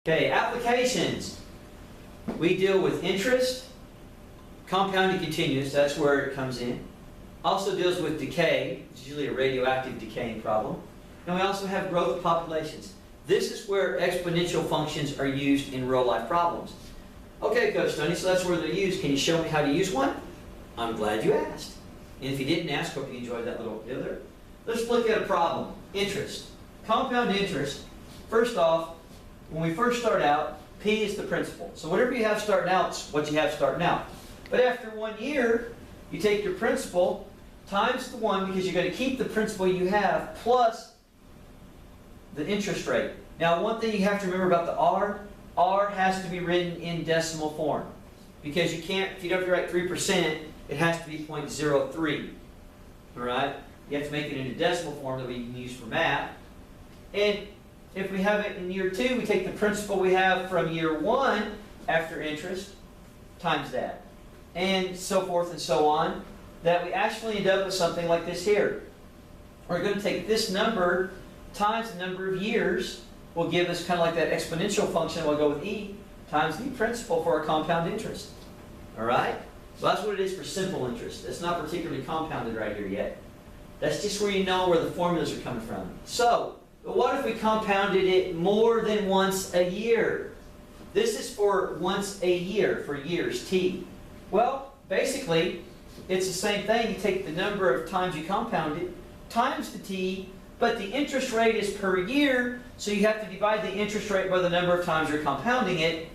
Okay, applications. We deal with interest, compounding continuous, that's where it comes in. Also deals with decay, it's usually a radioactive decaying problem. And we also have growth of populations. This is where exponential functions are used in real life problems. Okay, Coach Tony, so that's where they're used. Can you show me how to use one? I'm glad you asked. And if you didn't ask, hope you enjoyed that little video there. Let's look at a problem. Interest. Compound interest. First off, when we first start out, P is the principal. So whatever you have starting out is what you have starting out. But after 1 year, you take your principal times the 1 because you're going to keep the principal you have plus the interest rate. Now one thing you have to remember about the R has to be written in decimal form. Because you can't, if you don't have to write 3%, it has to be 0.03. Alright? You have to make it in a decimal form that we can use for math. And if we have it in year 2, we take the principal we have from year 1 after interest times that. And so forth and so on. That we actually end up with something like this here. We're going to take this number times the number of years will give us kind of like that exponential function. We'll go with E times the principal for our compound interest. Alright? So that's what it is for simple interest. It's not particularly compounded right here yet. That's just where you know where the formulas are coming from. So, but what if we compounded it more than once a year? This is for once a year, for years, T. Well, basically, it's the same thing. You take the number of times you compound it times the T, but the interest rate is per year, so you have to divide the interest rate by the number of times you're compounding it.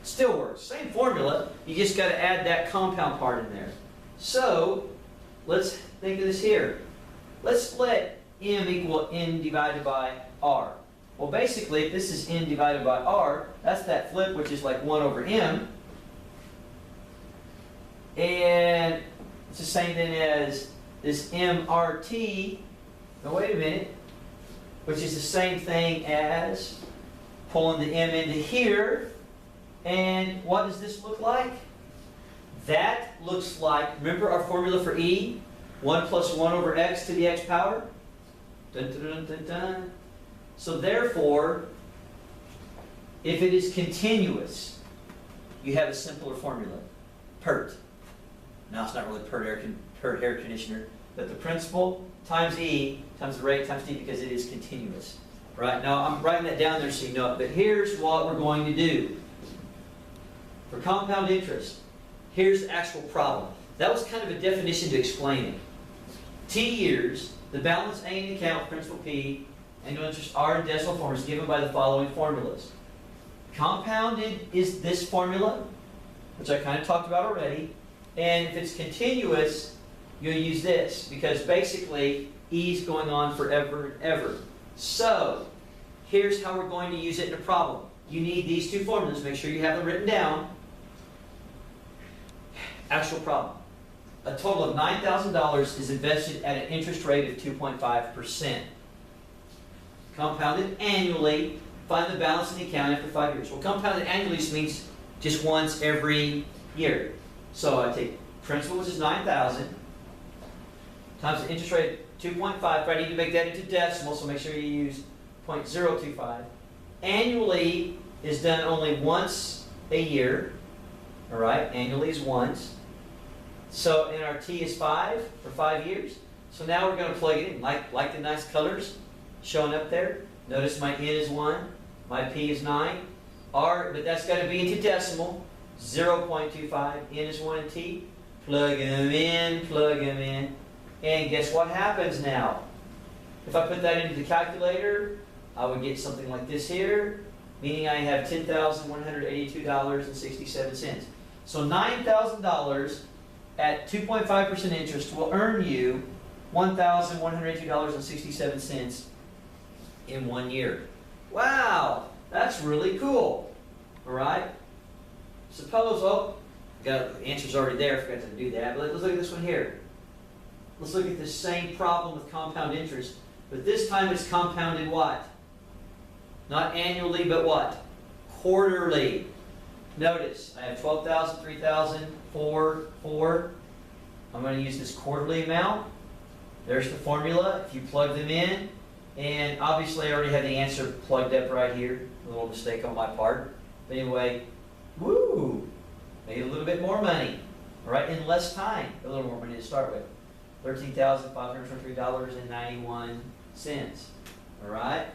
Still works. Same formula. You just got to add that compound part in there. So, let's think of this here. Let's let M equal N divided by R. Well, basically, if this is N divided by R, that's that flip, which is like 1 over M. And it's the same thing as this MRT. Now, wait a minute. Which is the same thing as pulling the M into here. And what does this look like? That looks like, remember our formula for E? 1 plus 1 over x to the x power? Dun, dun, dun, dun, dun. So therefore, if it is continuous, you have a simpler formula. PERT. Now it's not really PERT air conditioner, but the principal times E times the rate times T because it is continuous. Right? Now I'm writing that down there so you know it, but here's what we're going to do. For compound interest, here's the actual problem. That was kind of a definition to explain it. T years, the balance A in the account, principal P, annual interest R in decimal form is given by the following formulas. Compounded is this formula, which I kind of talked about already. And if it's continuous, you'll use this because basically E is going on forever and ever. So, here's how we're going to use it in a problem. You need these two formulas. Make sure you have them written down. Actual problem. A total of $9,000 is invested at an interest rate of 2.5%. Compounded annually. Find the balance in the account after 5 years. Well, compounded annually means just once every year. So I take principal, which is 9,000, times the interest rate 2.5. But I need to make that into decimal, so make sure you use 0.025. Annually is done only once a year. All right, annually is once. So, and our T is 5 for 5 years. So now we're going to plug it in, like the nice colors showing up there. Notice my N is 1, my P is 9. R, but that's got to be into decimal. 0.25, N is 1 and T. Plug them in, plug them in. And guess what happens now? If I put that into the calculator, I would get something like this here, meaning I have $10,182.67. So $9,000 at 2.5% interest will earn you $1,182.67 in 1 year. Wow, that's really cool. All right? Suppose, oh, got the answer's already there, I forgot to do that, but let's look at this one here. Let's look at the same problem with compound interest, but this time it's compounded what? Not annually, but what? Quarterly. Notice, I have 12,000, 3,000, 4, 4. I'm going to use this quarterly amount. There's the formula. If you plug them in, And obviously I already have the answer plugged up right here. A little mistake on my part. But anyway, woo! Made a little bit more money. All right, in less time. A little more money to start with. $13,523.91. All right?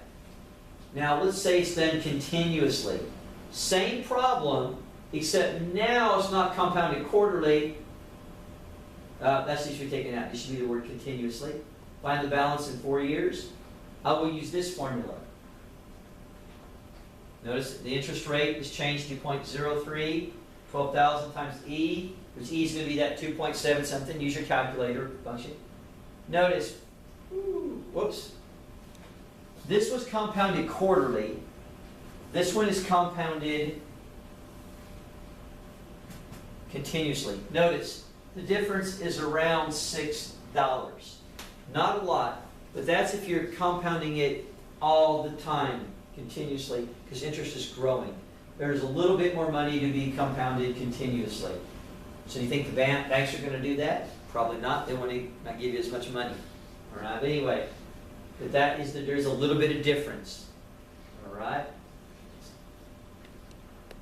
Now let's say it's done continuously. Same problem, except now it's not compounded quarterly. That should be taken out. It should be the word continuously. Find the balance in 4 years. I will use this formula. Notice the interest rate is changed to 0.03, 12,000 times E, which E is going to be that 2.7 something. Use your calculator function. Notice, whoops. This was compounded quarterly. This one is compounded continuously. Notice, the difference is around $6. Not a lot, but that's if you're compounding it all the time, continuously, because interest is growing. There's a little bit more money to be compounded continuously. So you think the banks are going to do that? Probably not. They want to not give you as much money. All right, but anyway, but there's a little bit of difference. All right.